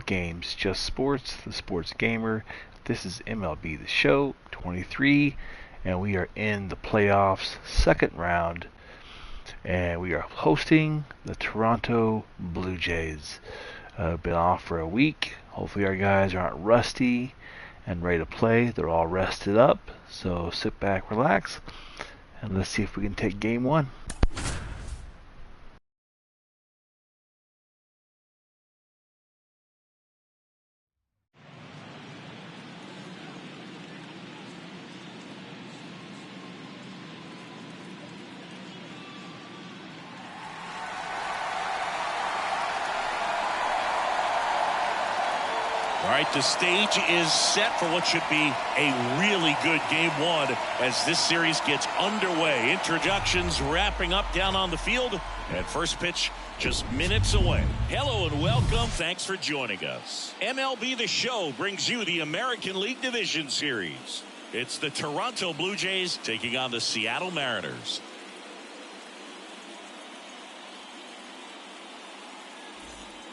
games, just sports, the sports gamer. This is MLB The Show 23, and we are in the playoffs, second round, and we are hosting the Toronto Blue Jays. Been off for a week. Hopefully our guys aren't rusty and ready to play. They're all rested up, so sit back, relax, and let's see if we can take game one. All right, the stage is set for what should be a really good game one as this series gets underway. Introductions wrapping up down on the field, and first pitch just minutes away. Hello and welcome. Thanks for joining us. MLB The Show brings you the American League Division Series. It's the Toronto Blue Jays taking on the Seattle Mariners.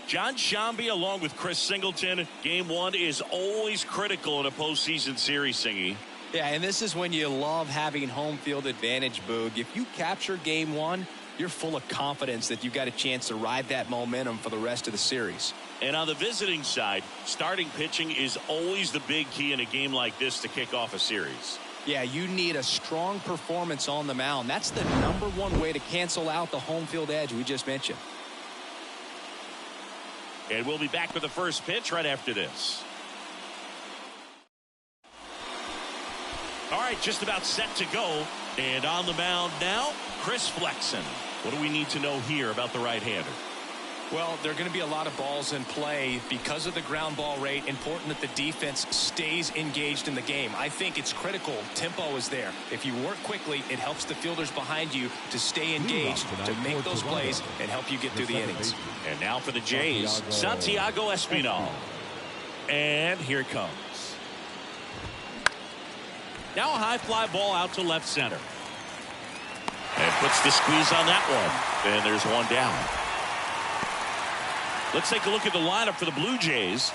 John Shambi along with Chris Singleton. Game one is always critical in a postseason series, Singy. Yeah, and this is when you love having home field advantage, Boog. If you capture game one, you're full of confidence that you've got a chance to ride that momentum for the rest of the series. And on the visiting side, starting pitching is always the big key in a game like this to kick off a series. Yeah, you need a strong performance on the mound. That's the #1 way to cancel out the home field edge we just mentioned. And we'll be back with the first pitch right after this. All right, just about set to go. And on the mound now, Chris Flexen. What do we need to know here about the right-hander? Well, there are going to be a lot of balls in play because of the ground ball rate. Important that the defense stays engaged in the game. I think it's critical. Tempo is there. If you work quickly, it helps the fielders behind you to stay engaged, to make those plays, and help you get through the innings. And now for the Jays, Santiago Espinal. And here it comes. Now a high fly ball out to left center. And puts the squeeze on that one. And there's one down. Let's take a look at the lineup for the Blue Jays.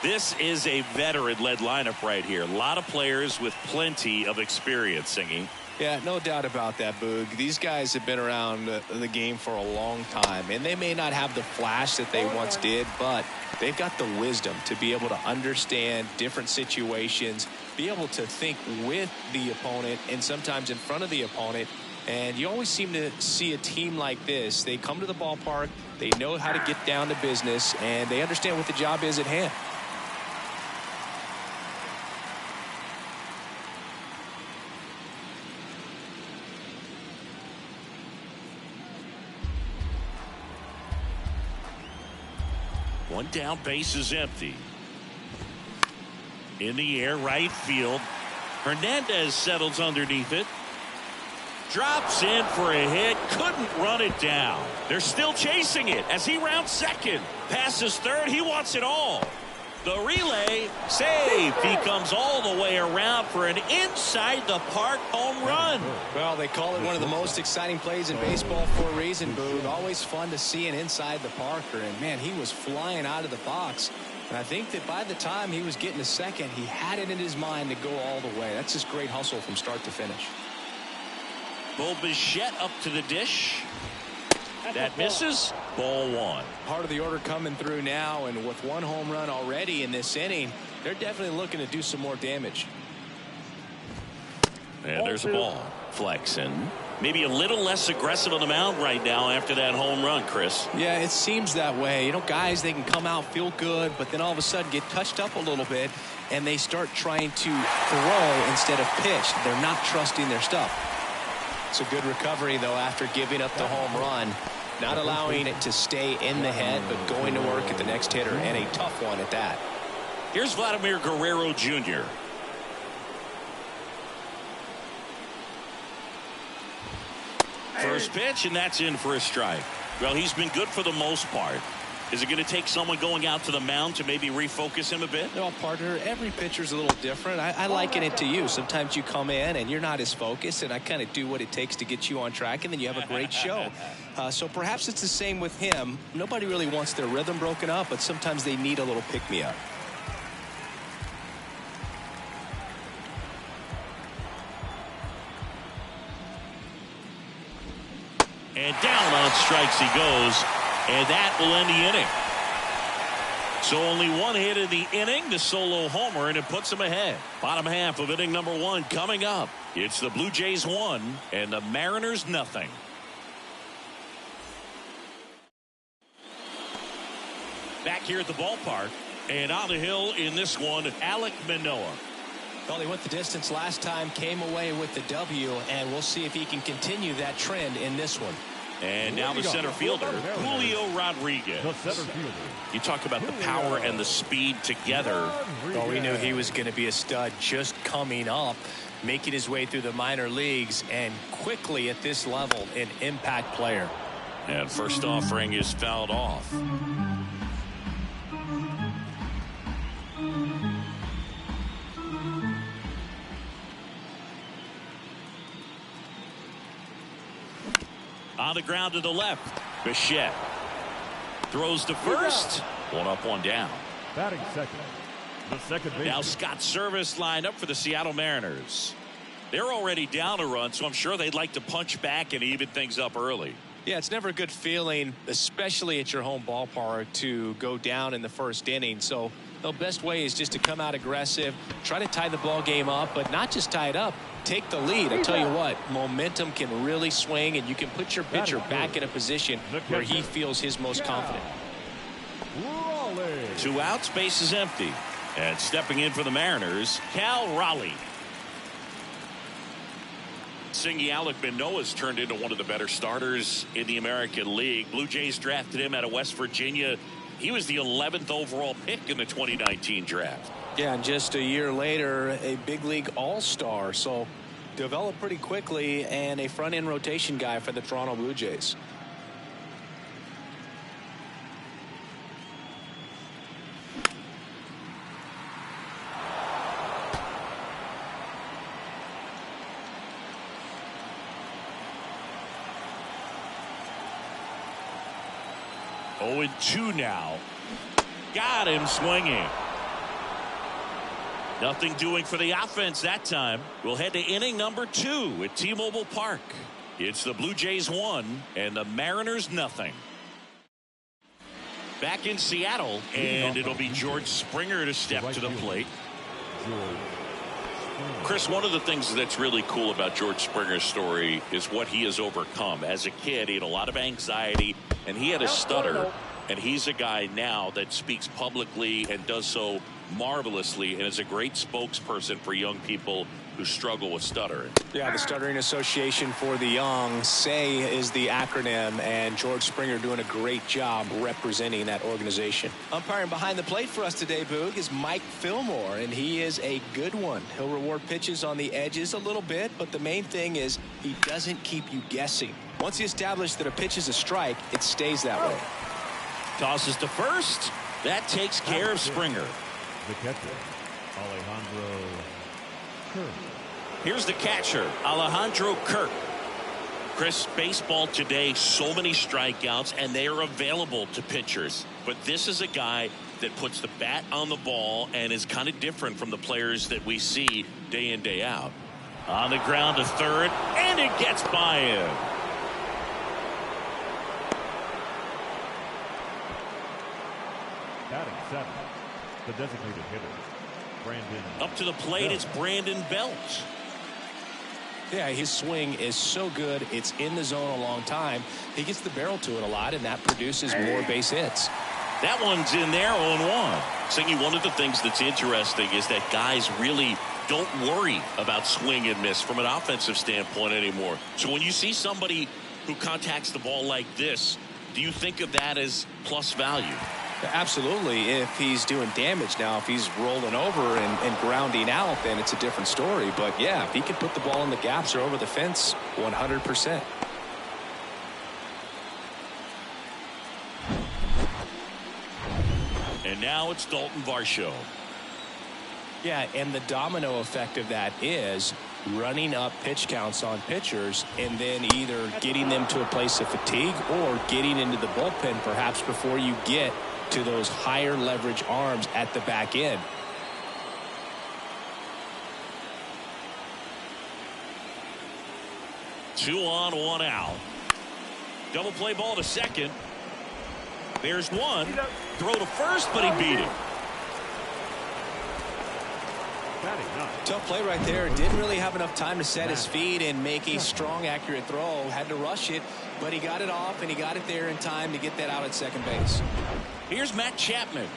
This is a veteran-led lineup right here. A lot of players with plenty of experience, Singy. Yeah, no doubt about that, Boog. These guys have been around the game for a long time, and they may not have the flash that they once did, but they've got the wisdom to be able to understand different situations, be able to think with the opponent and sometimes in front of the opponent. And you always seem to see a team like this. They come to the ballpark, they know how to get down to business, and they understand what the job is at hand. One down, base is empty. In the air, right field. Hernandez settles underneath it. Drops in for a hit. Couldn't run it down. They're still chasing it as he rounds second. Passes third. He wants it all. The relay save. He comes all the way around for an inside the park home run. Well, they call it one of the most exciting plays in baseball for a reason, Boog. Always fun to see an inside the parker. And, man, he was flying out of the box. And I think that by the time he was getting to second, he had it in his mind to go all the way. That's just great hustle from start to finish. Bo Bichette up to the dish. That misses. Ball one. Part of the order coming through now, and with one home run already in this inning, they're definitely looking to do some more damage. And there's a ball. Flexen. Maybe a little less aggressive on the mound right now after that home run, Chris. Yeah, it seems that way. You know, guys, they can come out, feel good, but then all of a sudden get touched up a little bit, and they start trying to throw instead of pitch. They're not trusting their stuff. It's a good recovery, though, after giving up the home run. Not allowing it to stay in the head, but going to work at the next hitter, and a tough one at that. Here's Vladimir Guerrero Jr. First pitch, and that's in for a strike. Well, he's been good for the most part. Is it going to take someone going out to the mound to maybe refocus him a bit? No, partner, every pitcher's a little different. I liken it to you. Sometimes you come in and you're not as focused, and I kind of do what it takes to get you on track, and then you have a great show. So perhaps it's the same with him. Nobody really wants their rhythm broken up, but sometimes they need a little pick-me-up. And down on strikes he goes, and that will end the inning. So only one hit in the inning, the solo homer, and it puts him ahead. Bottom half of inning number 1 coming up. It's the Blue Jays 1 and the Mariners nothing. Back here at the ballpark, and on the hill in this one, Alek Manoah. Well, he went the distance last time, came away with the W, and we'll see if he can continue that trend in this one. And now the center fielder, Julio Rodriguez. You talk about the power and the speed together. Well, we knew he was going to be a stud just coming up, making his way through the minor leagues, and quickly at this level, an impact player. And first offering is fouled off. On the ground to the left, Bichette throws to first. One up, one down. Batting second, the second baseman. Now Scott Service lined up for the Seattle Mariners. They're already down a run, so I'm sure they'd like to punch back and even things up early. Yeah, it's never a good feeling, especially at your home ballpark, to go down in the first inning. So the best way is just to come out aggressive, try to tie the ball game up, but not just tie it up. Take the lead. I tell you what, momentum can really swing, and you can put your pitcher back in a position where he feels his most confident. 2 outs, base is empty. And stepping in for the Mariners, Cal Raleigh. Singy Alek Manoah's turned into one of the better starters in the American League. Blue Jays drafted him out of West Virginia. He was the 11th overall pick in the 2019 draft. Yeah, and just a year later, a big league all-star. So developed pretty quickly, and a front-end rotation guy for the Toronto Blue Jays. Oh, and 2 now. Got him swinging. Nothing doing for the offense that time. We'll head to inning number 2 at T-Mobile Park. It's the Blue Jays 1 and the Mariners nothing. Back in Seattle, and it'll be George Springer to step to the plate. Chris, one of the things that's really cool about George Springer's story is what he has overcome. As a kid, he had a lot of anxiety, and he had a stutter. And he's a guy now that speaks publicly and does so marvelously and is a great spokesperson for young people who struggle with stuttering. Yeah, the Stuttering Association for the Young, SAY is the acronym, and George Springer doing a great job representing that organization. Umpiring behind the plate for us today, Boog, is Mike Fillmore, and he is a good one. He'll reward pitches on the edges a little bit, but the main thing is he doesn't keep you guessing. Once he established that a pitch is a strike, it stays that way. Tosses to first. That takes care of Springer. The catcher, Alejandro Kirk. Here's the catcher, Alejandro Kirk. Chris, baseball today, so many strikeouts, and they are available to pitchers. But this is a guy that puts the bat on the ball and is kind of different from the players that we see day in, day out. On the ground to third, and it gets by him. Batting seven, the designated hitter, Brandon. Up to the plate, it's Brandon Belt. Yeah, his swing is so good. It's in the zone a long time. He gets the barrel to it a lot, and that produces more base hits. That one's in there, 0-1. Singy, one of the things that's interesting is that guys really don't worry about swing and miss from an offensive standpoint anymore. So when you see somebody who contacts the ball like this, do you think of that as plus value? Absolutely, if he's doing damage. Now, if he's rolling over and grounding out, then it's a different story. But, yeah, if he can put the ball in the gaps or over the fence, 100%. And now it's Dalton Varsho. Yeah, and the domino effect of that is running up pitch counts on pitchers and then either getting them to a place of fatigue or getting into the bullpen perhaps before you get to those higher leverage arms at the back end. Two on, one out. Double play ball to second. There's one. Throw to first, but he beat it. Tough play right there. Didn't really have enough time to set his feet and make a strong, accurate throw. Had to rush it, but he got it off, and he got it there in time to get that out at second base. Here's Matt Chapman.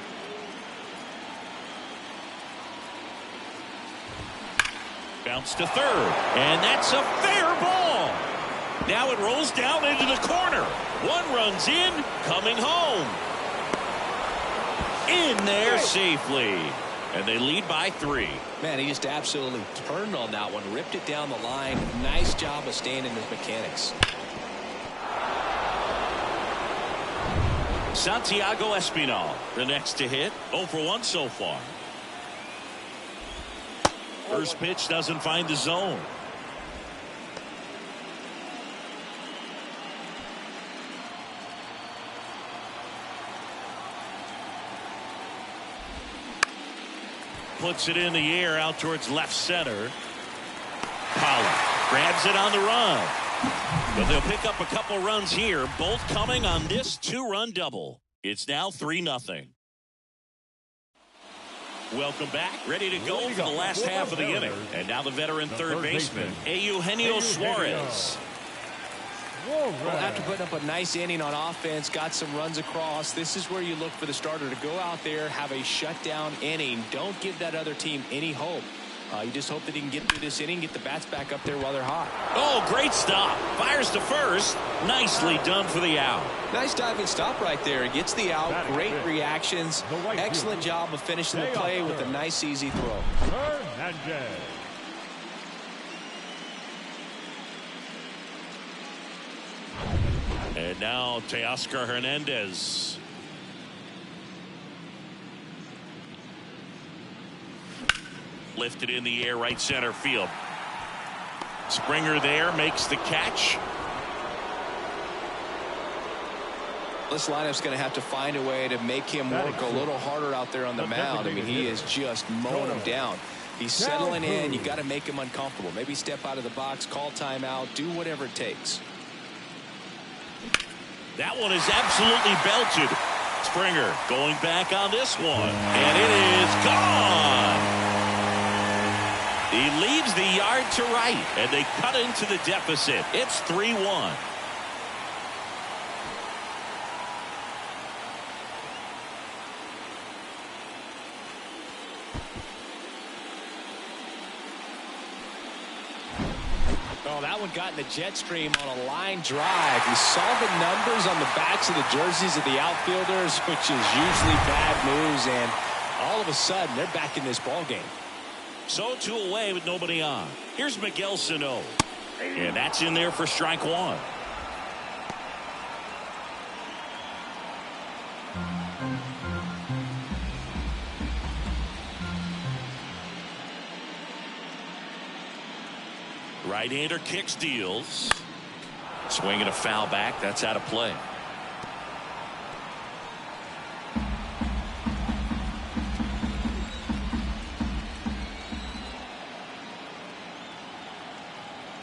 Bounce to third, and that's a fair ball. Now it rolls down into the corner. One runs in, coming home. In there safely. And they lead by 3. Man, he just absolutely turned on that one, ripped it down the line. Nice job of staying in his mechanics. Santiago Espinal, the next to hit. 0 for 1 so far. First pitch doesn't find the zone. Puts it in the air out towards left center. Pollard grabs it on the run. But they'll pick up a couple runs here, both coming on this 2-run double. It's now 3-0. Welcome back. Ready to go for the last half of the inning. And now the veteran third baseman, Eugenio Suarez. Well, after putting up a nice inning on offense, got some runs across, this is where you look for the starter to go out there, have a shutdown inning. Don't give that other team any hope. You just hope that he can get through this inning, get the bats back up there while they're hot. Oh, great stop. Fires to first. Nicely done for the out. Nice diving stop right there. Gets the out. Great reactions. Excellent job of finishing the play with a nice, easy throw. And now Teoscar Hernandez. Lifted in the air, right center field. Springer there makes the catch. This lineup's going to have to find a way to make him work a little harder out there on the mound. I mean, he is just mowing him down. He's settling in. You got to make him uncomfortable. Maybe step out of the box, call timeout, do whatever it takes. That one is absolutely belted. Springer going back on this one, and it is gone. He leaves the yard to right, and they cut into the deficit. It's 3-1. Oh, that one got in the jet stream on a line drive. You saw the numbers on the backs of the jerseys of the outfielders, which is usually bad news, and all of a sudden they're back in this ball game. So 2 away with nobody on. Here's Miguel Sano, and that's in there for strike 1. Right-hander kicks, deals. Swinging a foul back. That's out of play.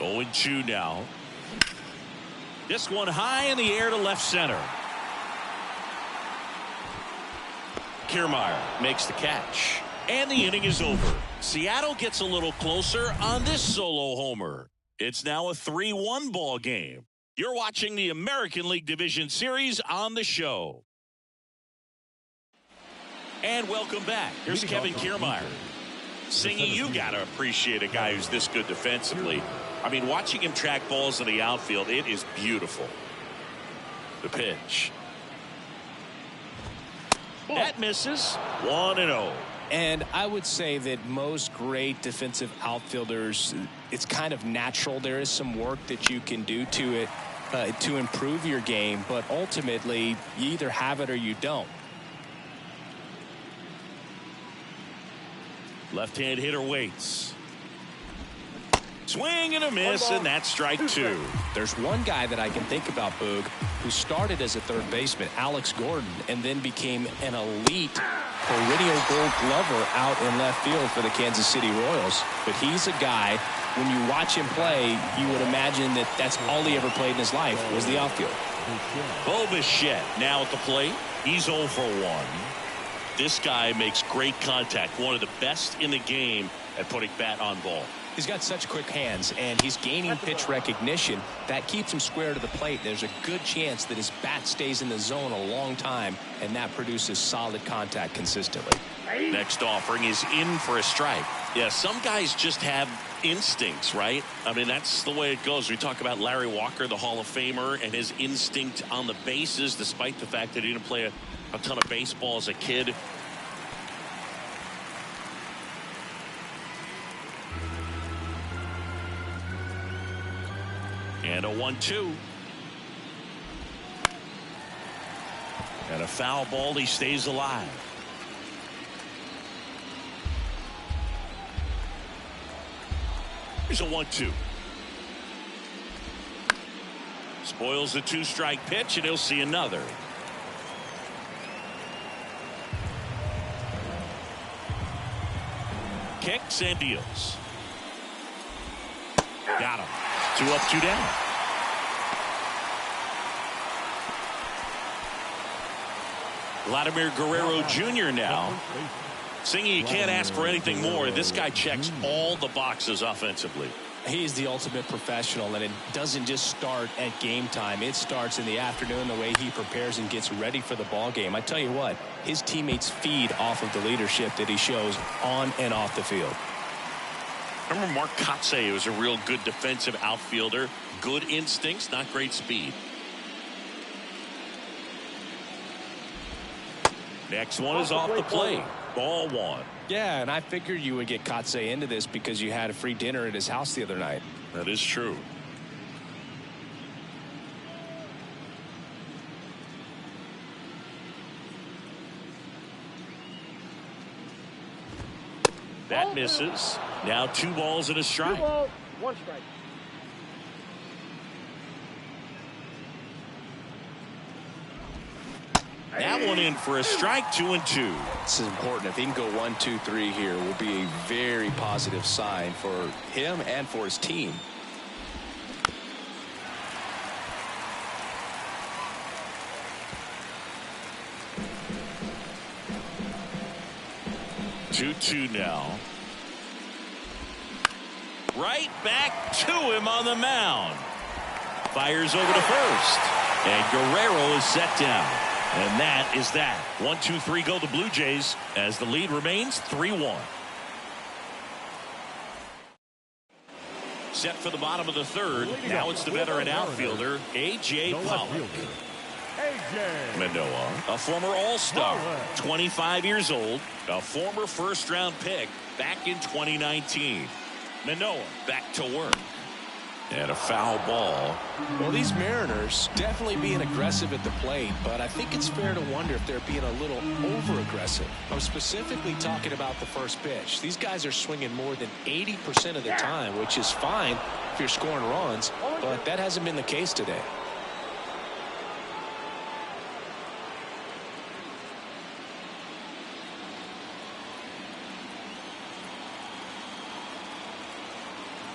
Oh, 0-2 now. This one high in the air to left center. Kiermaier makes the catch. And the inning is over. Seattle gets a little closer on this solo homer. It's now a 3-1 ball game. You're watching the American League Division Series on the show. And welcome back. Here's Kevin Kiermaier. Singy, you got to appreciate a guy who's this good defensively. I mean, watching him track balls in the outfield, it is beautiful. The pitch. That misses. 1-0. And I would say that most great defensive outfielders, it's kind of natural. There is some work that you can do to it to improve your game, but ultimately you either have it or you don't. Left-hand hitter waits. Swing and a miss, and that's strike two. There's one guy that I can think about, Boog, who started as a third baseman, Alex Gordon, and then became an elite perennial Gold Glover out in left field for the Kansas City Royals. But he's a guy, when you watch him play, you would imagine that that's all he ever played in his life was the outfield. Bo Bichette now at the plate. He's 0 for 1. This guy makes great contact, one of the best in the game at putting bat on ball. He's got such quick hands, and he's gaining pitch recognition. That keeps him square to the plate. There's a good chance that his bat stays in the zone a long time, and that produces solid contact consistently. Next offering is in for a strike. Yeah, some guys just have instincts, right? I mean, that's the way it goes. We talk about Larry Walker, the Hall of Famer, and his instinct on the bases, despite the fact that he didn't play a ton of baseball as a kid. And a 1-2. And a foul ball. He stays alive. Here's a 1-2. Spoils the 2-strike pitch, and he'll see another. Kicks and deals. Got him. 2 up, 2 down. Vladimir Guerrero Jr. now. Singing, you can't ask for anything more. This guy checks all the boxes offensively. He's the ultimate professional, and it doesn't just start at game time. It starts in the afternoon, the way he prepares and gets ready for the ball game. I tell you what, his teammates feed off of the leadership that he shows on and off the field. Remember Mark Kotsay was a real good defensive outfielder. Good instincts, not great speed. Next one is off the plate. Ball 1. Yeah, and I figured you would get Kotsay into this because you had a free dinner at his house the other night. That is true. That misses. Now 2 balls and a strike. 2 balls, 1 strike. That one in for a strike. 2-2. This is important. If he can go 1, 2, 3 here, will be a very positive sign for him and for his team. Two now. Right back to him on the mound. Fires over to first. And Guerrero is set down. And that is that. 1, 2, 3 go the Blue Jays as the lead remains 3-1. Set for the bottom of the third. Now it's the veteran outfielder, A.J. Pollock. Manoah, a former All-Star, 25 years old, a former first-round pick back in 2019. Manoah back to work. And a foul ball. Well, these Mariners definitely being aggressive at the plate, but I think it's fair to wonder if they're being a little over-aggressive. I'm specifically talking about the first pitch. These guys are swinging more than 80% of the time, which is fine if you're scoring runs, but that hasn't been the case today.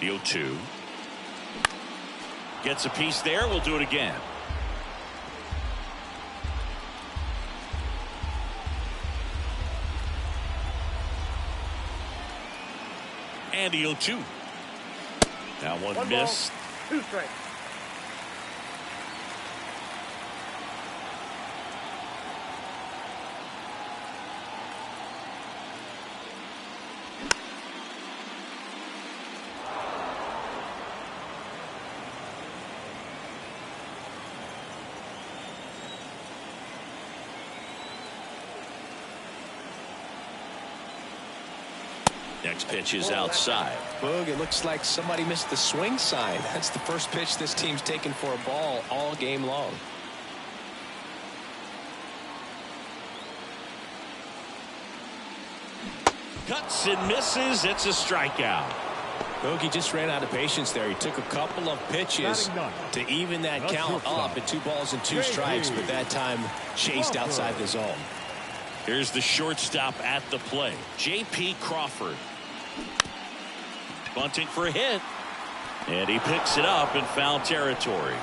The 0-2. Gets a piece there. We'll do it again. And the 0-2. That one missed. Ball, 2 strikes. Next pitch is outside. Boog, it looks like somebody missed the swing sign. That's the first pitch this team's taken for a ball all game long. Cuts and misses. It's a strikeout. Bogey just ran out of patience there. He took a couple of pitches to even that count up at 2 balls and 2 strikes, but that time chased outside the zone. Here's the shortstop at the plate, J.P. Crawford. Bunting for a hit, and he picks it up in foul territory.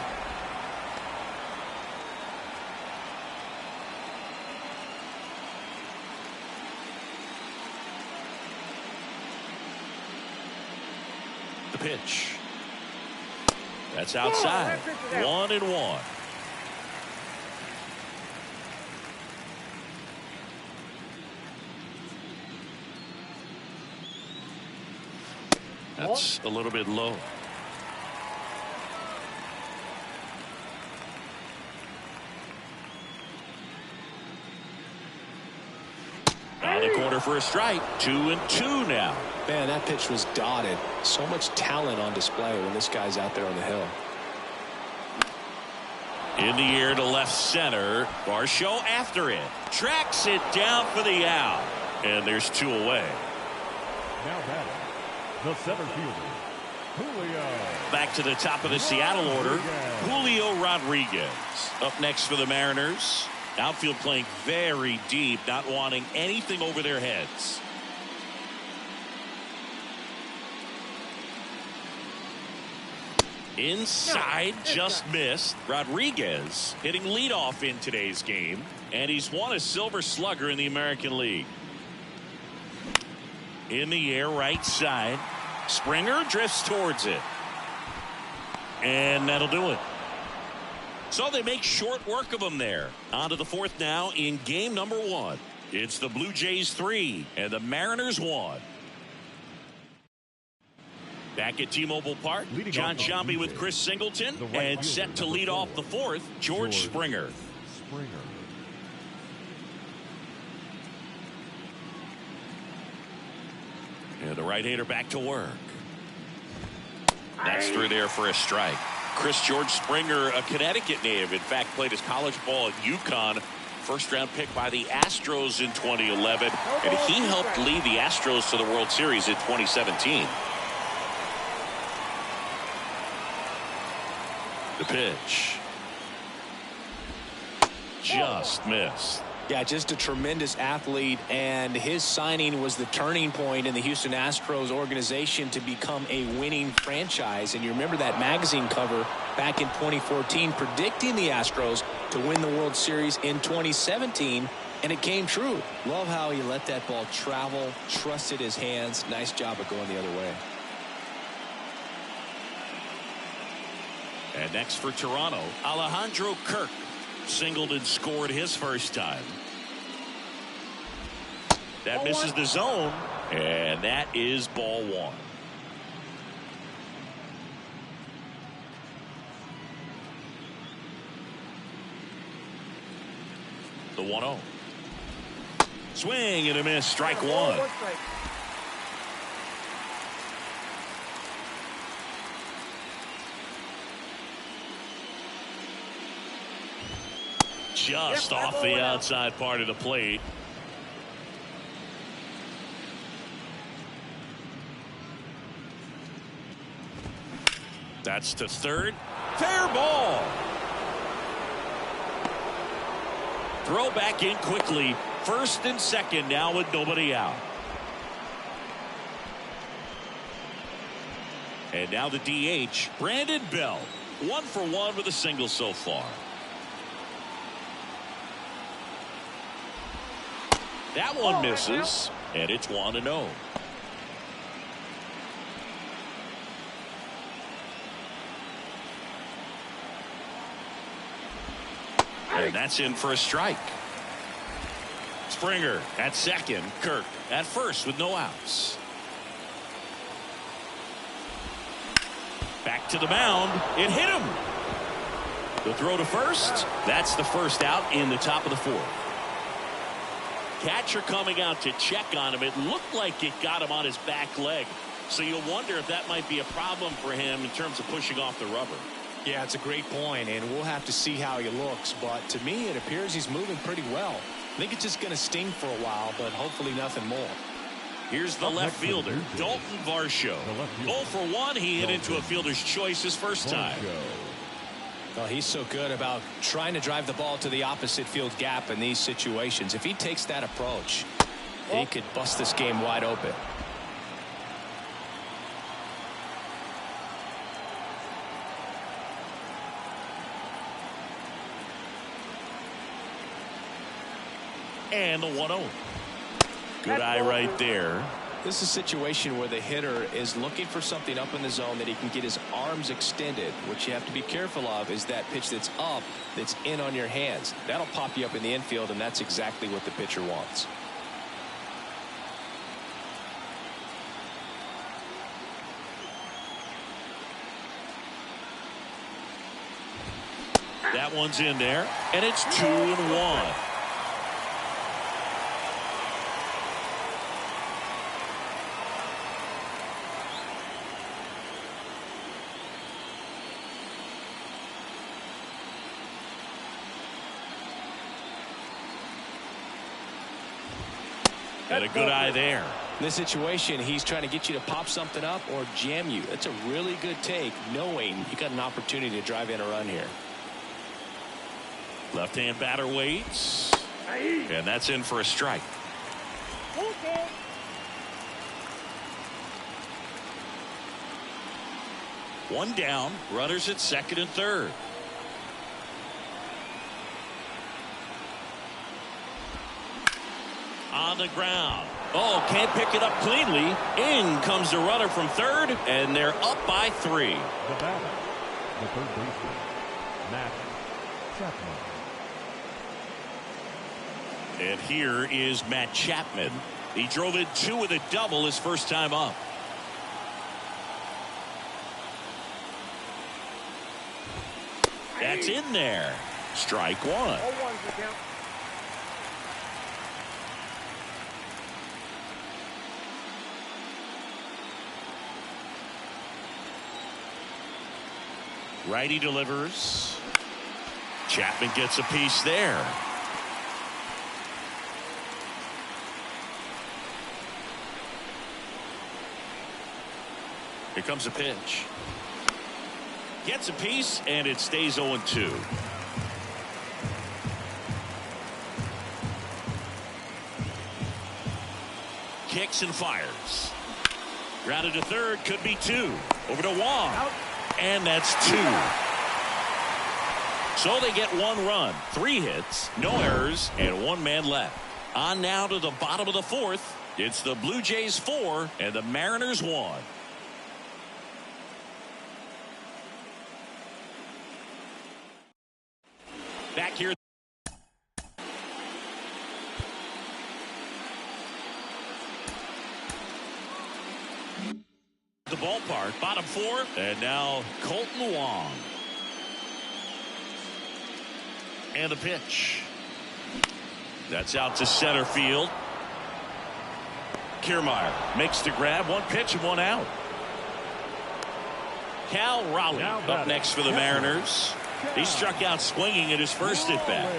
The pitch. That's outside. 1-1. That's a little bit low. On the corner for a strike. 2-2 now. Man, that pitch was dotted. So much talent on display when this guy's out there on the hill. In the air to left center. Varsho after it. Tracks it down for the out. And there's 2 away. Now batting, the center fielder, Julio. Back to the top of the Seattle order, Julio Rodriguez. Up next for the Mariners. Outfield playing very deep, not wanting anything over their heads. Inside, just missed. Rodriguez hitting leadoff in today's game, and he's won a Silver Slugger in the American League. In the air, right side. Springer drifts towards it. And that'll do it. So they make short work of him there. On to the 4th now in game number 1. It's the Blue Jays 3 and the Mariners 1. Back at T-Mobile Park, John Sciambi with Chris Singleton, and set to lead off the 4th, George Springer. And the right-hander back to work. That's through there for a strike. George Springer, a Connecticut native, in fact played his college ball at UConn. First-round pick by the Astros in 2011, and he helped lead the Astros to the World Series in 2017. The pitch. Just missed. Yeah, just a tremendous athlete, and his signing was the turning point in the Houston Astros organization to become a winning franchise. And you remember that magazine cover back in 2014 predicting the Astros to win the World Series in 2017, and it came true. Love how he let that ball travel, trusted his hands. Nice job of going the other way. And next for Toronto, Alejandro Kirk. Singled and scored his first time. That misses the zone, and that is ball 1. The 1-0. Swing and a miss, strike 1. Just off the outside part of the plate. That's to third. Fair ball. Throw back in quickly. First and second now with nobody out. And now the DH, Brandon Bell. 1 for 1 with a single so far. That one misses, and it's 1-0. And that's in for a strike. Springer at second, Kirk at first with no outs. Back to the mound. It hit him. The throw to first. That's the first out in the top of the 4th. Catcher coming out to check on him. It looked like it got him on his back leg. So you'll wonder if that might be a problem for him in terms of pushing off the rubber. Yeah, it's a great point, and we'll have to see how he looks. But to me, it appears he's moving pretty well. I think it's just going to sting for a while, but hopefully nothing more. Here's the left fielder, Dalton Varsho. 0 for 1. He hit into a fielder's choice his first time. Well, he's so good about trying to drive the ball to the opposite field gap in these situations. If he takes that approach, he could bust this game wide open. And the 1-0. Good eye right there. This is a situation where the hitter is looking for something up in the zone that he can get his arms extended. What you have to be careful of is that pitch that's up, that's in on your hands. That'll pop you up in the infield, and that's exactly what the pitcher wants. That one's in there, and it's 2-1. And a good eye there. In this situation, he's trying to get you to pop something up or jam you. That's a really good take, knowing you got an opportunity to drive in a run here. Left-hand batter waits. And that's in for a strike. One down. Runners at second and third. On the ground. Oh, can't pick it up cleanly. In comes the runner from third, and they're up by 3. The batter, the third baseman, Matt Chapman. And here is Matt Chapman. He drove in 2 with a double his first time up. That's in there. Strike 1. Righty delivers. Chapman gets a piece there. Here comes a pitch. Gets a piece, and it stays 0-2. Kicks and fires. Grounded to third, could be 2. Over to Wong. And that's 2. So they get 1 run, 3 hits, no errors, and 1 man left. On now to the bottom of the 4th. It's the Blue Jays 4 and the Mariners 1. Back here. The ballpark, bottom 4, and now Colton Wong. And the pitch. That's out to center field. Kiermaier makes the grab. 1 pitch and 1 out. Cal Raleigh up next for the Mariners. He struck out swinging at his first at bat.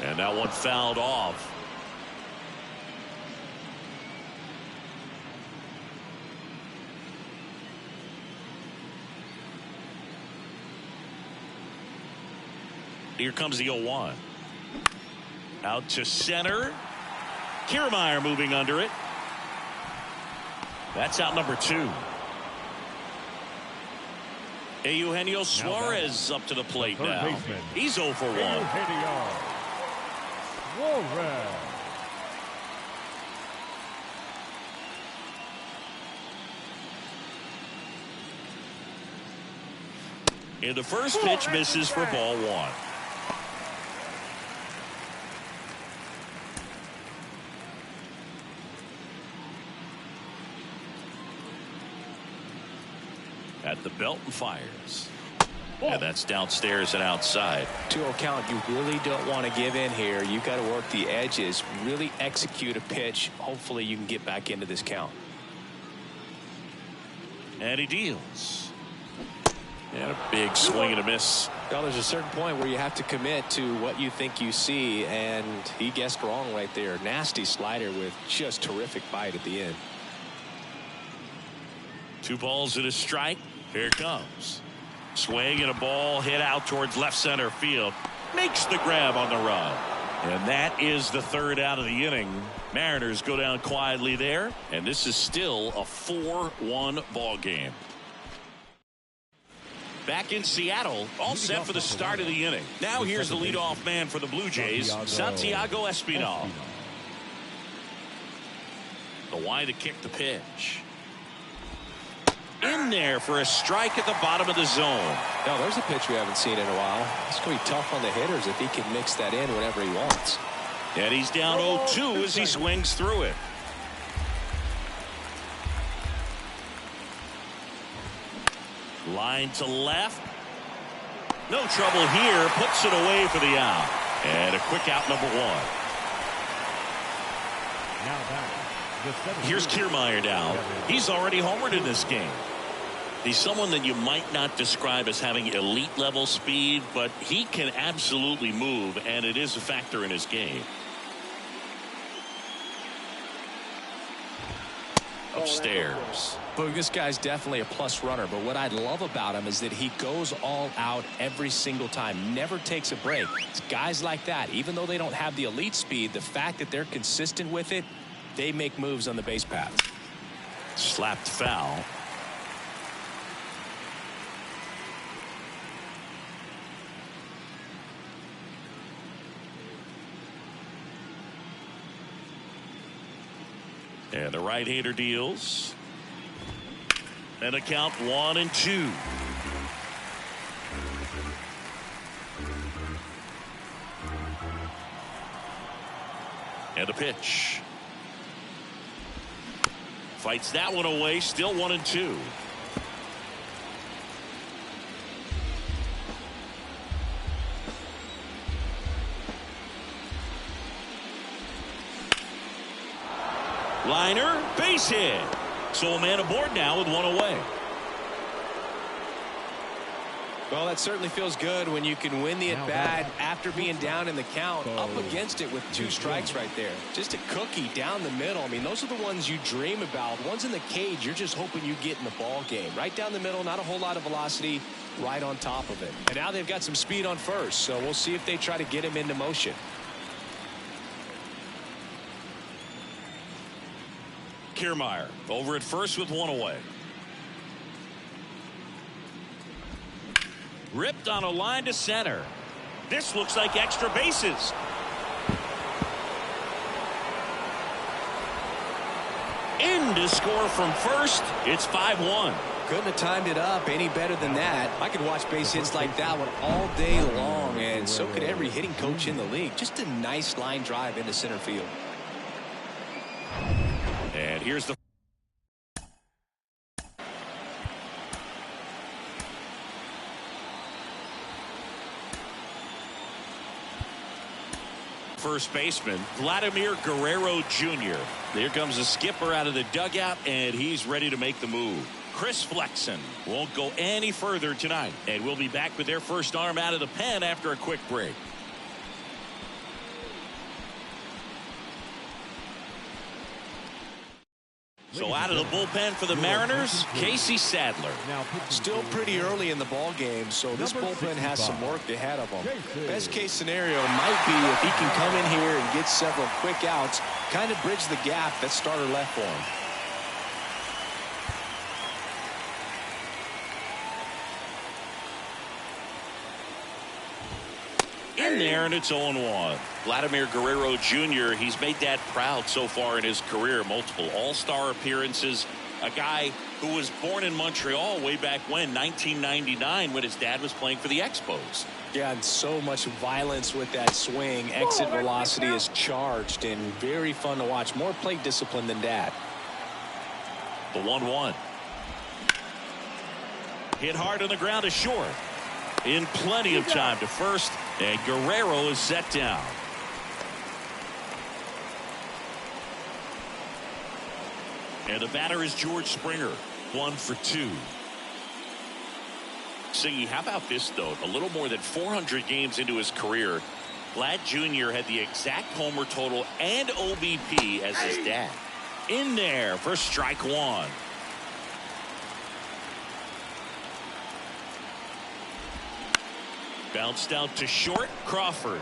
And that one fouled off. Here comes the 0-1. Out to center. Kiermaier moving under it. That's out number 2. Eugenio Suarez up to the plate now. Baseman. He's 0 for 1. Eugenio Suarez. And the first pitch misses for ball 1. At the belt and fires. And that's downstairs and outside. 2-0 count. You really don't want to give in here. You've got to work the edges, really execute a pitch. Hopefully you can get back into this count. And he deals. And a big swing and a miss. Well, there's a certain point where you have to commit to what you think you see, and he guessed wrong right there. Nasty slider with just terrific bite at the end. 2 balls and a strike. Here it comes. Swing and a ball hit out towards left center field. Makes the grab on the run. And that is the 3rd out of the inning. Mariners go down quietly there, and this is still a 4-1 ball game. Back in Seattle, all set for the start of the inning. Now here's the leadoff man for the Blue Jays, Santiago Espinal. The wide to kick the pitch. In there for a strike at the bottom of the zone. Now there's a pitch we haven't seen in a while. It's going to be tough on the hitters if he can mix that in whenever he wants. And he's down 0-2 as he swings through it. Line to left. No trouble here. Puts it away for the out. And a quick out, number 1. Here's Kiermaier now. He's already homered in this game. He's someone that you might not describe as having elite level speed, but he can absolutely move, and it is a factor in his game. Upstairs. But this guy's definitely a plus runner, but what I love about him is that he goes all out every single time, never takes a break. It's guys like that, even though they don't have the elite speed, the fact that they're consistent with it, they make moves on the base path. Slapped foul. And the right-hander deals. And a count 1-2. And a pitch. Fights that one away. Still 1-2. Liner, base hit. So a man aboard now with 1 away. Well, that certainly feels good when you can win the at-bat after being down in the count, up against it with 2 strikes right there. Just a cookie down the middle. I mean, those are the ones you dream about. Ones in the cage, you're just hoping you get in the ball game. Right down the middle, not a whole lot of velocity, right on top of it. And now they've got some speed on first, so we'll see if they try to get him into motion. Kiermaier over at first with 1 away. Ripped on a line to center. This looks like extra bases. In to score from first. It's 5-1. Couldn't have timed it up any better than that. I could watch base hits like that one all day long, and so could every hitting coach in the league. Just a nice line drive into center field. And here's the first baseman, Vladimir Guerrero Jr. There comes the skipper out of the dugout, and he's ready to make the move. Chris Flexen won't go any further tonight, and we'll be back with their first arm out of the pen after a quick break. So out of the bullpen for the Mariners, Casey Sadler. Still pretty early in the ball game, so this bullpen has some work ahead of them. Best case scenario might be if he can come in here and get several quick outs, kind of bridge the gap that starter left for him. In there, and it's 0-1. Vladimir Guerrero Jr., he's made that proud so far in his career. Multiple all-star appearances. A guy who was born in Montreal way back when, 1999, when his dad was playing for the Expos. Yeah, and so much violence with that swing. Exit velocity is charged and very fun to watch. More plate discipline than dad. The 1-1. Hit hard on the ground to short. In plenty of time to first, and Guerrero is set down. And the batter is George Springer, 1 for 2. Siggy, how about this, though? A little more than 400 games into his career, Vlad Jr. had the exact homer total and OBP as his dad. In there for strike one. Bounced out to short. Crawford.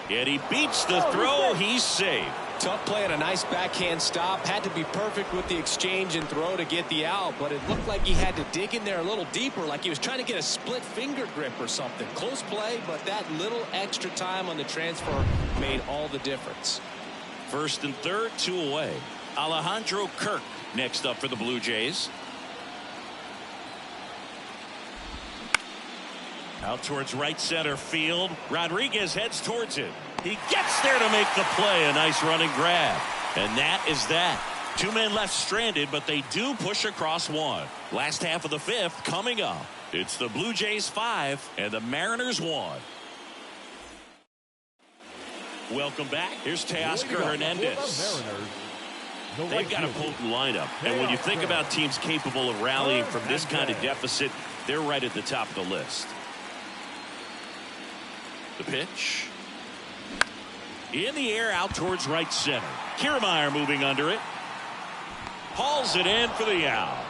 And he beats the throw. He's safe. Tough play and a nice backhand stop. Had to be perfect with the exchange and throw to get the out, but it looked like he had to dig in there a little deeper, like he was trying to get a split finger grip or something. Close play, but that little extra time on the transfer made all the difference. First and third, 2 away. Alejandro Kirk next up for the Blue Jays. Out towards right center field. Rodriguez heads towards it. He gets there to make the play. A nice running grab. And that is that. 2 men left stranded, but they do push across one. Last half of the 5th coming up. It's the Blue Jays 5 and the Mariners 1. Welcome back. Here's Teoscar Hernandez. They've got a potent lineup. And when you think about teams capable of rallying from this kind of deficit, they're right at the top of the list. The pitch. In the air out towards right center. Kiermaier moving under it. Hauls it in for the out.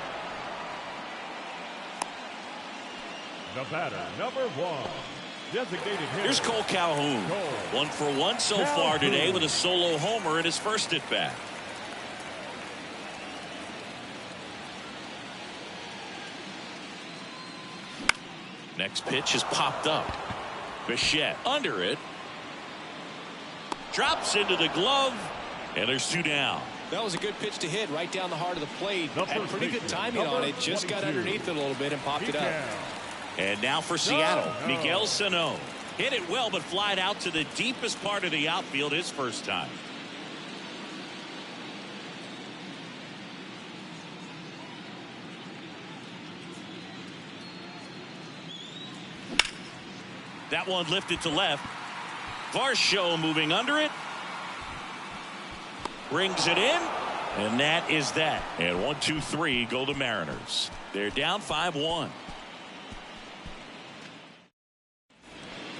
The batter, number 1. Designated hitter. Here's Cole Calhoun. 1 for 1 so far today with a solo homer in his first at bat. Next pitch is popped up. Bichette under it. Drops into the glove. And there's 2 down. That was a good pitch to hit right down the heart of the plate. Had pretty good timing on it. Just got underneath it a little bit and popped it up. And now for Seattle, Miguel Sano. Hit it well, but flied out to the deepest part of the outfield his first time. That one lifted to left. Varsho moving under it. Brings it in. And that is that. And 1-2-3 go the Mariners. They're down 5-1.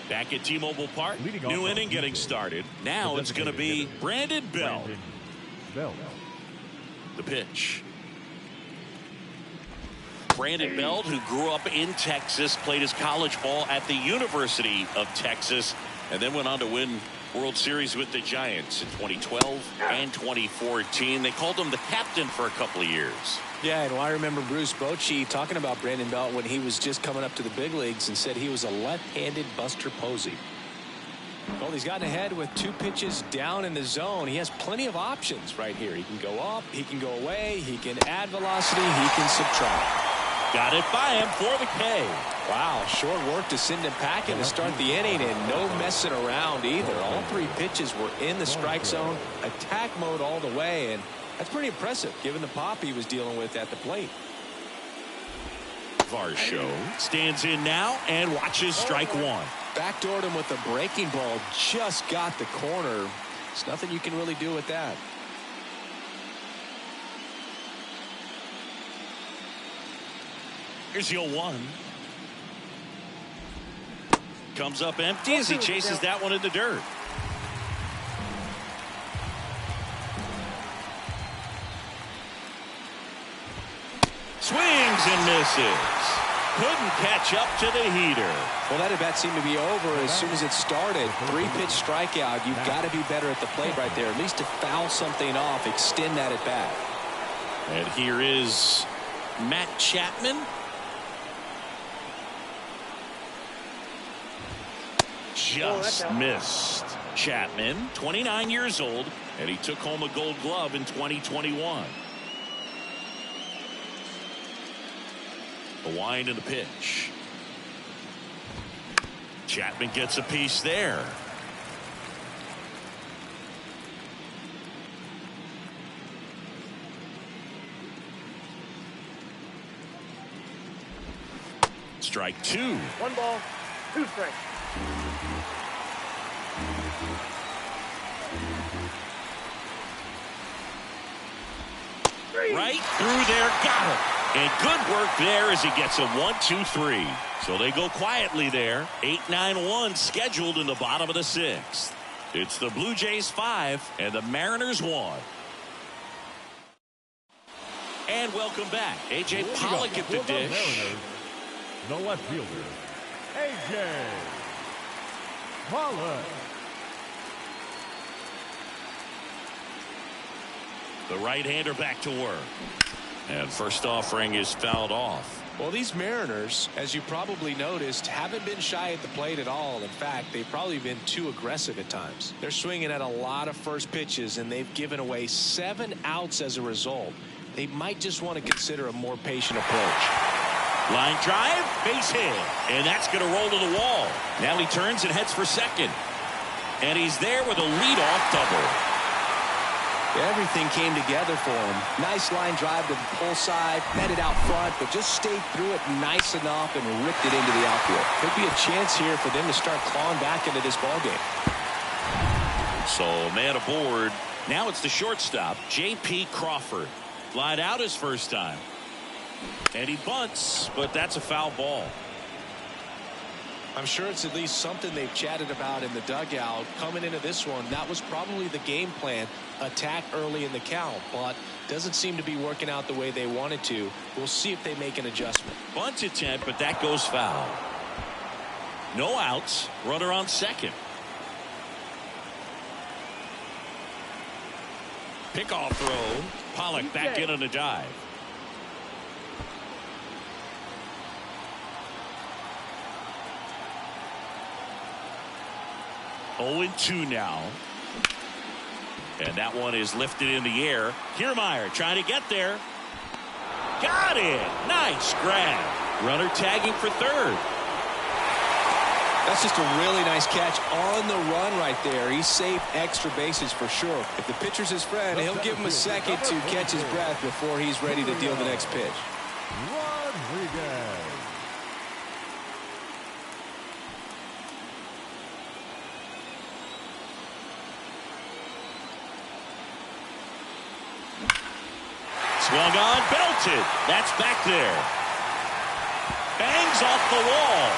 Back at T-Mobile Park. New inning getting started. Now it's going to be Brandon Belt. The pitch. Brandon Belt, who grew up in Texas, played his college ball at the University of Texas, and then went on to win World Series with the Giants in 2012 and 2014. They called him the captain for a couple of years. Yeah, and I remember Bruce Bochy talking about Brandon Belt when he was just coming up to the big leagues and said he was a left-handed Buster Posey. Well, he's gotten ahead with 2 pitches down in the zone. He has plenty of options right here. He can go up, he can go away, he can add velocity, he can subtract. Got it by him for the K. Wow, short work to send him packing to start the inning, and no messing around either. All 3 pitches were in the strike zone, attack mode all the way, and that's pretty impressive given the pop he was dealing with at the plate. Varsho stands in now and watches strike 1. Backdoored him with a breaking ball, just got the corner. There's nothing you can really do with that. Here's the 0-1. Comes up empty as he chases that one in the dirt. Swings and misses. Couldn't catch up to the heater. Well, that at bat seemed to be over as soon as it started. 3-pitch strikeout. You've got to be better at the plate right there. At least to foul something off, extend that at bat. And here is Matt Chapman. Just missed. Chapman, 29 years old, and he took home a Gold Glove in 2021. The wind and the pitch. Chapman gets a piece there. Strike 2. 1 ball, 2 strikes. Right through there, got him. And good work there as he gets a 1-2-3. So they go quietly there. 8-9-1 scheduled in the bottom of the 6th. It's the Blue Jays 5 and the Mariners 1. And welcome back. A.J. Pollock at the dish. Mariners, the left fielder, A.J. Pollock. The right-hander back to work. And first offering is fouled off. Well, these Mariners, as you probably noticed, haven't been shy at the plate at all. In fact, they've probably been too aggressive at times. They're swinging at a lot of first pitches, and they've given away 7 outs as a result. They might just want to consider a more patient approach. Line drive, base hit. And that's going to roll to the wall. Now he turns and heads for second. And he's there with a leadoff double. Everything came together for him. Nice line drive to the pull side, met it out front, but just stayed through it nice enough and ripped it into the outfield. Could be a chance here for them to start clawing back into this ballgame. So man aboard. Now it's the shortstop, J.P. Crawford. Flied out his first time. And he bunts, but that's a foul ball. I'm sure it's at least something they've chatted about in the dugout. Coming into this one, that was probably the game plan. Attack early in the count, but doesn't seem to be working out the way they wanted to. We'll see if they make an adjustment. Bunt attempt, but that goes foul. No outs. Runner on second. Pickoff throw. Pollock back in on the dive. Oh, 0-2 now. And that one is lifted in the air. Kiermaier trying to get there. Got it. Nice grab. Runner tagging for third. That's just a really nice catch on the run right there. He saved extra bases for sure. If the pitcher's his friend, he'll give him a second to catch his breath before he's ready to deal the next pitch. Rodriguez. Swung on, belted. That's back there. Bangs off the wall.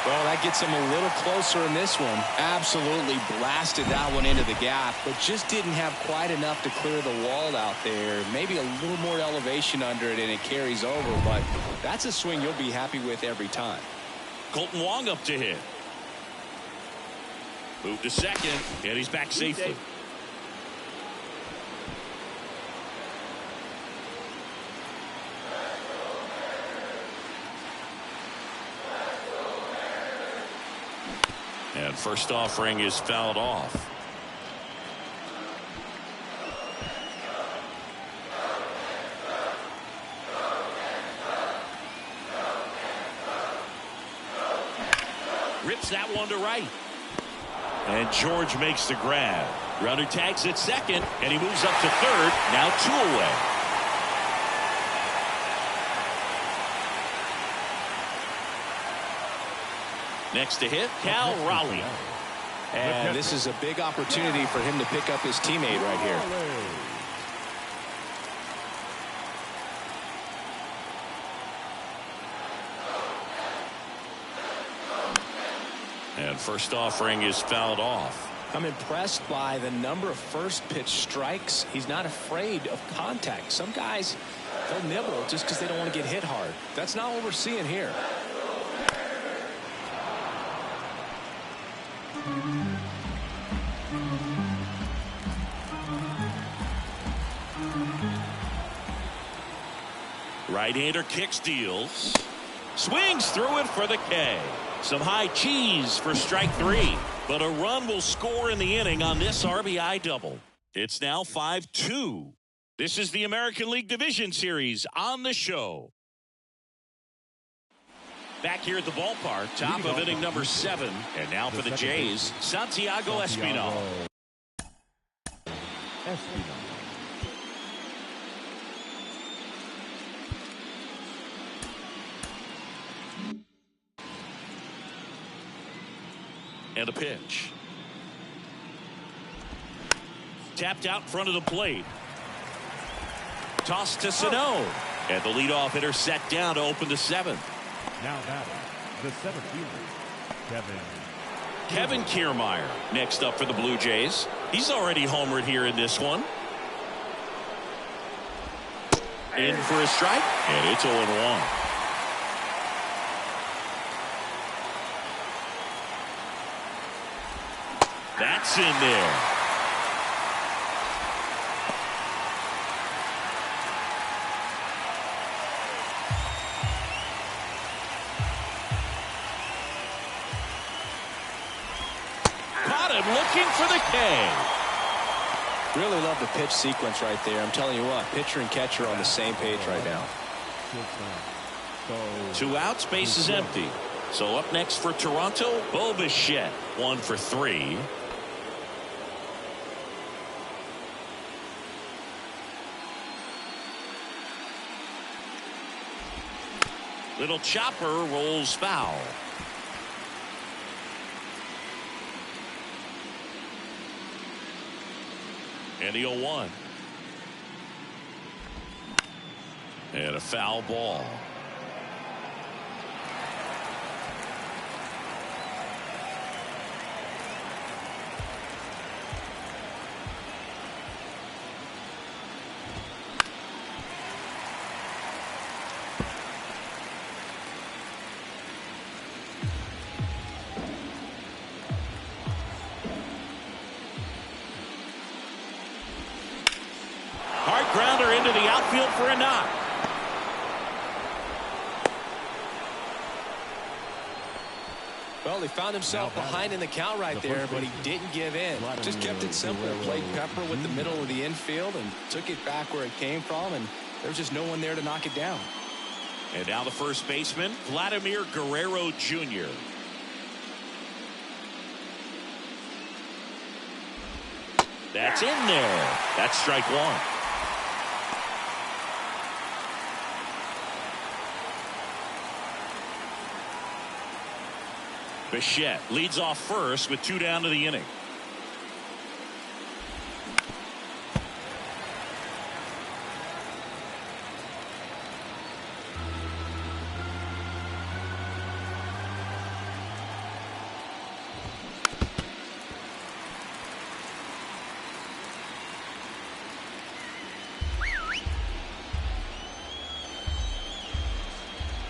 Well, that gets him a little closer in this one. Absolutely blasted that one into the gap, but just didn't have quite enough to clear the wall out there. Maybe a little more elevation under it and it carries over, but that's a swing you'll be happy with every time. Colton Wong up to hit. Move to second, and he's back safely. And first offering is fouled off. Rips that one to right. And George makes the grab. Runner tags at second, and he moves up to third. Now 2 away. Next to hit, Cal Raleigh. And this is a big opportunity for him to pick up his teammate right here. And first offering is fouled off. I'm impressed by the number of first pitch strikes. He's not afraid of contact. Some guys, they'll nibble just because they don't want to get hit hard. That's not what we're seeing here. Right-hander kicks, deals. Swings through it for the K. Some high cheese for strike 3. But a run will score in the inning on this RBI double. It's now 5-2. This is the American League Division Series on the show. Back here at the ballpark, top of inning number 7. And now for the Jays, Santiago Espinal. And a pitch. Tapped out in front of the plate. Toss to Sano. And the leadoff hitter set down to open the 7th. Now batting, the 7th fielder, Kevin Kiermaier next up for the Blue Jays. He's already homered here in this one. In for a strike, and it's 0-1. That's in there. Caught him looking for the K. Really love the pitch sequence right there. I'm telling you what, pitcher and catcher are on the same page right now. 2 outs, base is empty. So up next for Toronto, Bo Bichette, 1 for 3. Little chopper rolls foul. And the 0-1. And a foul ball. Grounder into the outfield for a knock. Well, he found himself behind in the count right there, but he didn't give in. Just kept it simple. Played Pepper with the middle of the infield and took it back where it came from, and there was just no one there to knock it down. And now the first baseman, Vladimir Guerrero Jr. That's in there. That's strike 1. Bichette leads off first with 2 down to the inning.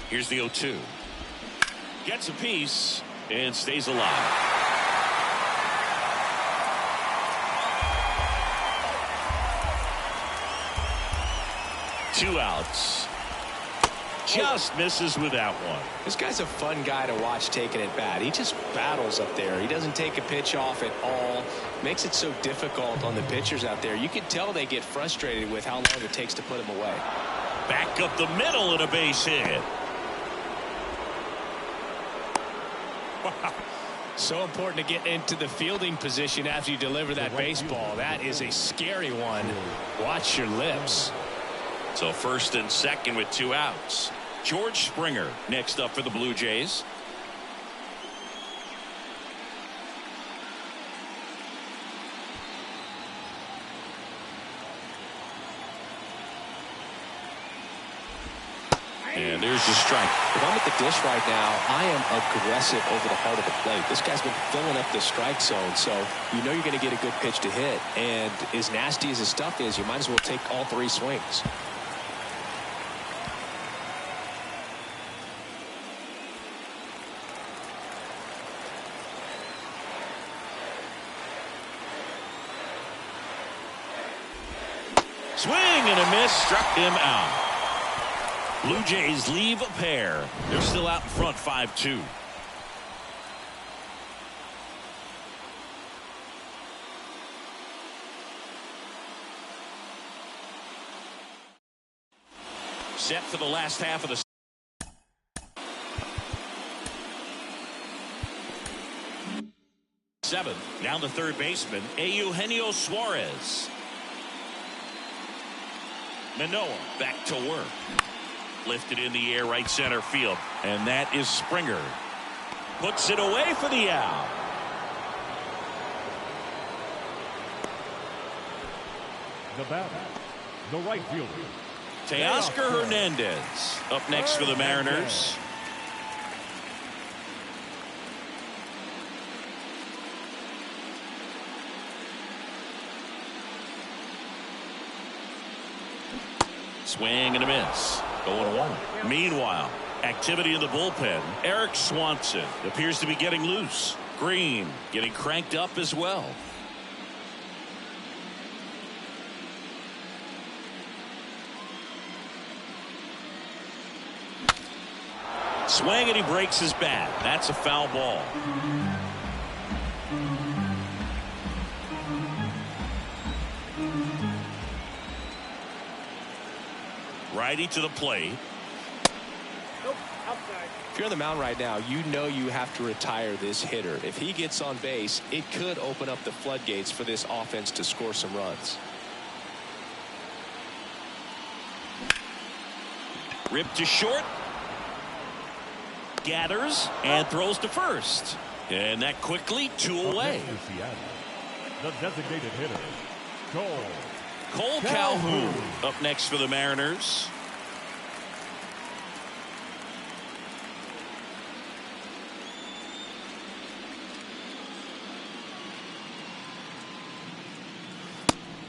Here's the 0-2. Gets a piece. And stays alive. Two outs. Just misses with that one. This guy's a fun guy to watch taking it bat. He just battles up there. He doesn't take a pitch off at all. Makes it so difficult on the pitchers out there. You can tell they get frustrated with how long it takes to put him away. Back up the middle and a base hit. Wow. So important to get into the fielding position after you deliver that baseball. That is a scary one. Watch your lips. So first and second with 2 outs. George Springer next up for the Blue Jays. And there's the strike. If I'm at the dish right now, I am aggressive over the heart of the plate. This guy's been filling up the strike zone, so you know you're going to get a good pitch to hit. And as nasty as his stuff is, you might as well take all 3 swings. Swing and a miss, struck him out. Blue Jays leave a pair. They're still out in front 5-2. Set for the last half of the seventh. Down to third baseman, Eugenio Suarez. Manoah back to work. Lifted in the air right center field. And that is Springer. Puts it away for the out. The batter, the right fielder, Teoscar Hernandez up next for the Mariners. Swing and a miss. 0-1. Meanwhile, activity in the bullpen. Eric Swanson appears to be getting loose. Green getting cranked up as well. Swing and he breaks his bat. That's a foul ball. Righty to the plate. Nope, outside. If you're on the mound right now, you know you have to retire this hitter. If he gets on base, it could open up the floodgates for this offense to score some runs. Ripped to short. Gathers and throws to first. And that quickly 2 away. The designated hitter, Cole Calhoun up next for the Mariners.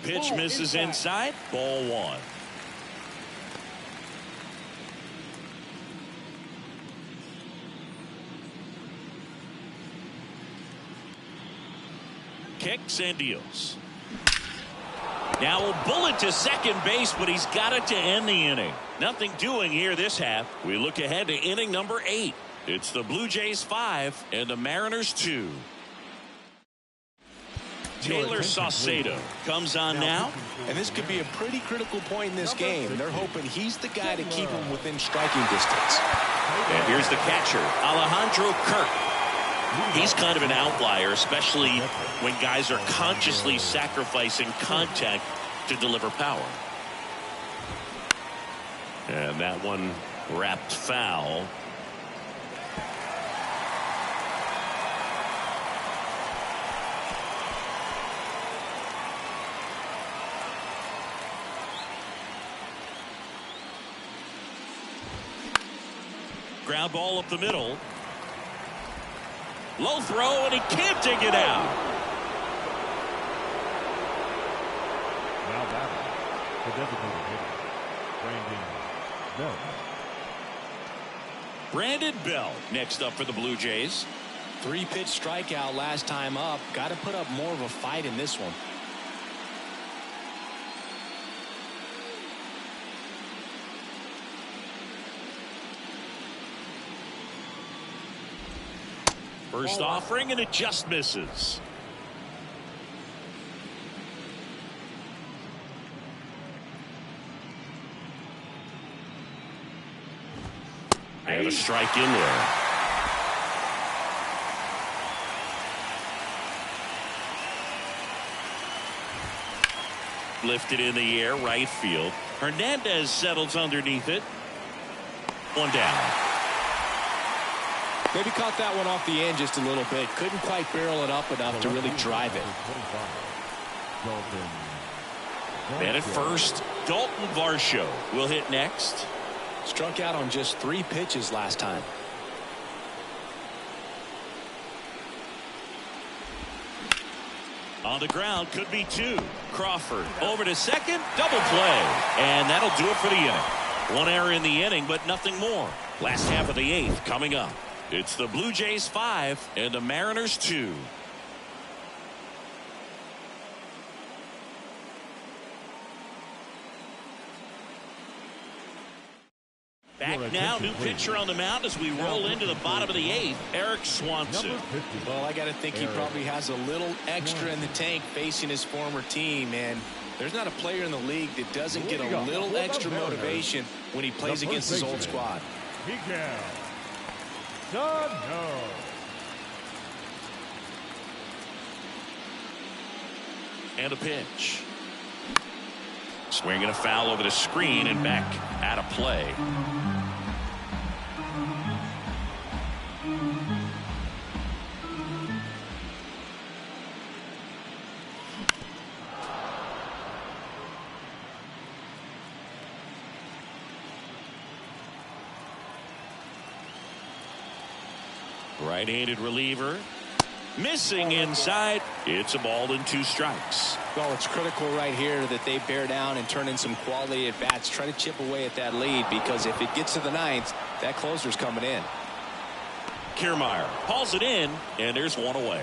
Pitch misses inside. Ball 1. Kicks and deals. Now a bullet to second base, but he's got it to end the inning. Nothing doing here this half. We look ahead to inning number 8. It's the Blue Jays 5 and the Mariners 2. Taylor Saucedo comes on now. And this could be a pretty critical point in this game. They're hoping he's the guy to keep him within striking distance. And here's the catcher, Alejandro Kirk. He's kind of an outlier, especially when guys are consciously sacrificing contact to deliver power. And that one wrapped foul. Ground ball up the middle. Low throw, and he can't dig it out. Now batting, the designated hitter, Brandon Bell. Brandon Bell next up for the Blue Jays. 3-pitch strikeout last time up. Got to put up more of a fight in this one. First offering, and it just misses. And a strike in there. Lifted in the air, right field. Hernandez settles underneath it. One down. Maybe caught that one off the end just a little bit. Couldn't quite barrel it up enough to really drive it. And at first, Dalton Varsho will hit next. Struck out on just 3 pitches last time. On the ground, could be 2. Crawford over to second, double play. And that'll do it for the inning. 1 error in the inning, but nothing more. Last half of the 8th coming up. It's the Blue Jays 5 and the Mariners 2. Back now, new pitcher on the mound as we roll into the bottom of the 8th, Eric Swanson. Well, I got to think he probably has a little extra in the tank facing his former team, and there's not a player in the league that doesn't get a little extra motivation when he plays against his old squad. And a pitch. Swinging a foul over the screen and back out of play. Right-handed reliever. Missing inside. It's a ball and 2 strikes. Well, it's critical right here that they bear down and turn in some quality at bats. Try to chip away at that lead, because if it gets to the 9th, that closer's coming in. Kiermaier hauls it in, and there's 1 away.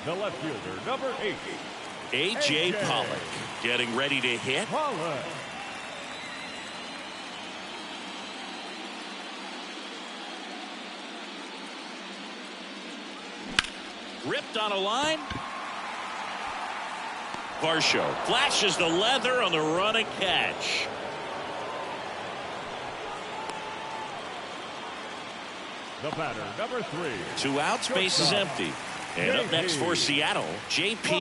The left fielder, number 8. A.J. Pollock getting ready to hit. Pollock. Ripped on a line. Varsho flashes the leather on the run and catch. The batter, number 3. 2 outs, base is empty. And up next for Seattle, J.P.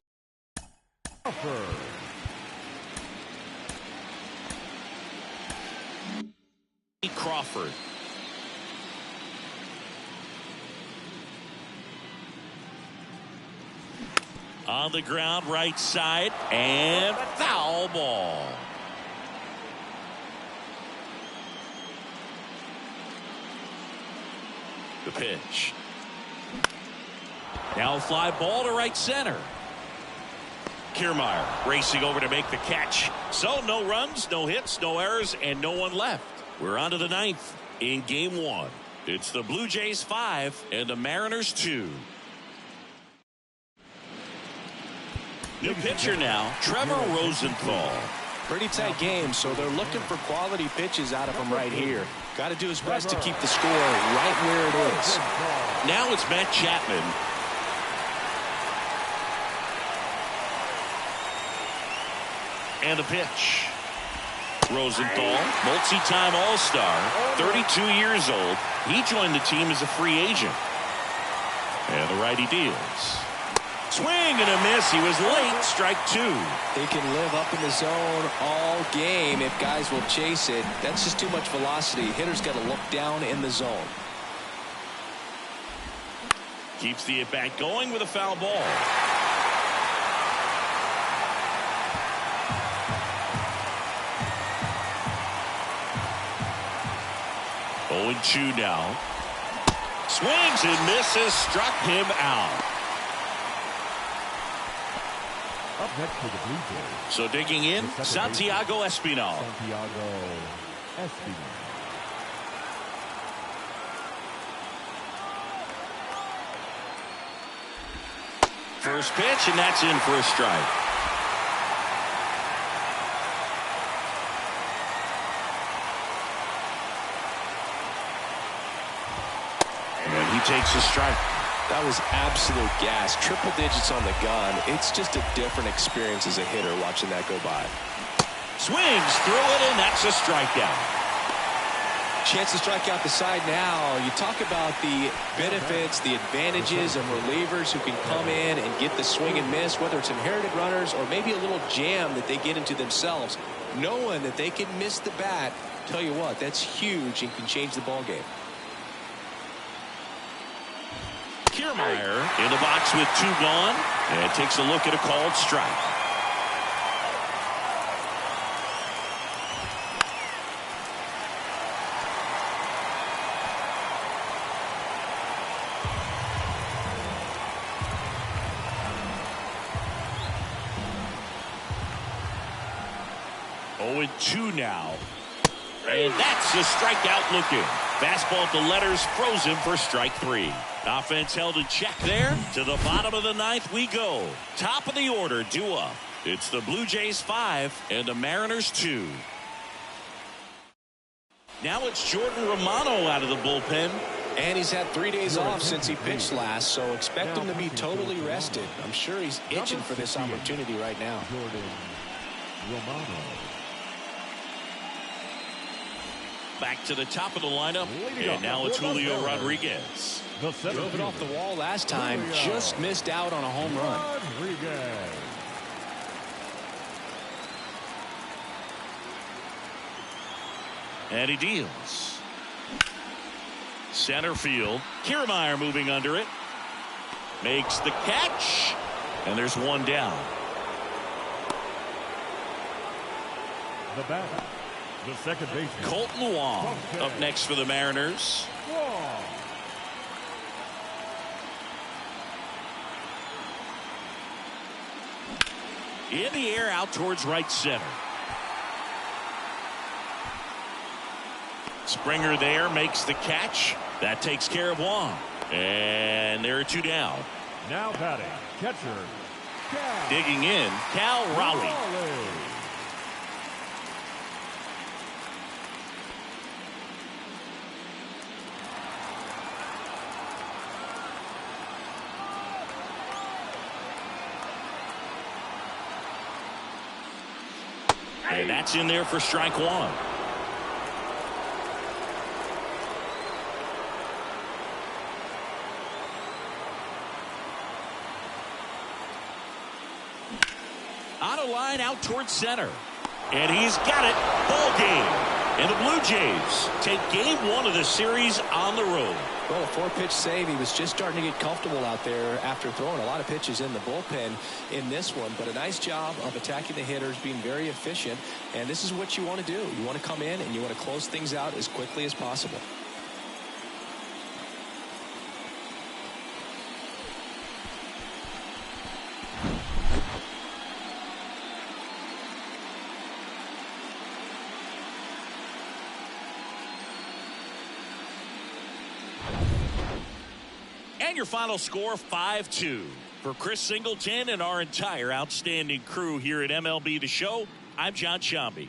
Crawford. On the ground, right side, and foul ball. The pitch. Now a fly ball to right center. Kiermaier racing over to make the catch. So no runs, no hits, no errors, and no one left. We're on to the 9th in game 1. It's the Blue Jays 5 and the Mariners 2. New pitcher now, Trevor Rosenthal. Pretty tight game, so they're looking for quality pitches out of him right here. Got to do his best to keep the score right where it is. Now it's Matt Chapman. And a pitch. Rosenthal, multi-time All-Star, 32 years old. He joined the team as a free agent. And the righty deals. Swing and a miss. He was late. Strike 2. They can live up in the zone all game if guys will chase it. That's just too much velocity. Hitters got to look down in the zone. Keeps the at-bat going with a foul ball. Oh, and 2 now. Swings and misses. Struck him out. Up next for the Blue Jays. So digging in, Santiago Espinal. Santiago Espinal. First pitch, and that's in for a strike. And he takes a strike. That was absolute gas. Triple digits on the gun. It's just a different experience as a hitter watching that go by. Swings through it, and that's a strikeout. Chance to strike out the side now. You talk about the benefits, the advantages of relievers who can come in and get the swing and miss, whether it's inherited runners or maybe a little jam that they get into themselves. Knowing that they can miss the bat, tell you what, that's huge and can change the ball game. Kiermaier in the box with 2 gone, and takes a look at a called strike. Oh, and 2 now. And that's a strikeout looking. Fastball at the letters, frozen for strike 3. Offense held in check there. To the bottom of the 9th we go. Top of the order, due up. It's the Blue Jays 5 and the Mariners 2. Now it's Jordan Romano out of the bullpen. And he's had 3 days off since he pitched last, so expect him to be totally rested. I'm sure he's itching for this opportunity right now. Jordan Romano. Back to the top of the lineup, and now it's Julio Rodriguez. Drove it off the wall last time, just missed out on a home run. Rodriguez. And he deals. Center field. Kiermaier moving under it. Makes the catch. And there's 1 down. The batter, The second baseman. Colton Wong up next for the Mariners. Wong. In the air out towards right center. Springer there makes the catch. That takes care of Wong. And there are two down. Now batting, catcher. Cal. Digging in, Cal Raleigh. And that's in there for strike one. On a line out towards center. And he's got it. Ball game. And the Blue Jays take game one of the series on the road. Well, a 4-pitch save. He was just starting to get comfortable out there after throwing a lot of pitches in the bullpen in this one. But a nice job of attacking the hitters, being very efficient. And this is what you want to do. You want to come in and you want to close things out as quickly as possible. And your final score, 5-2. For Chris Singleton and our entire outstanding crew here at MLB The Show, I'm John Sciambi.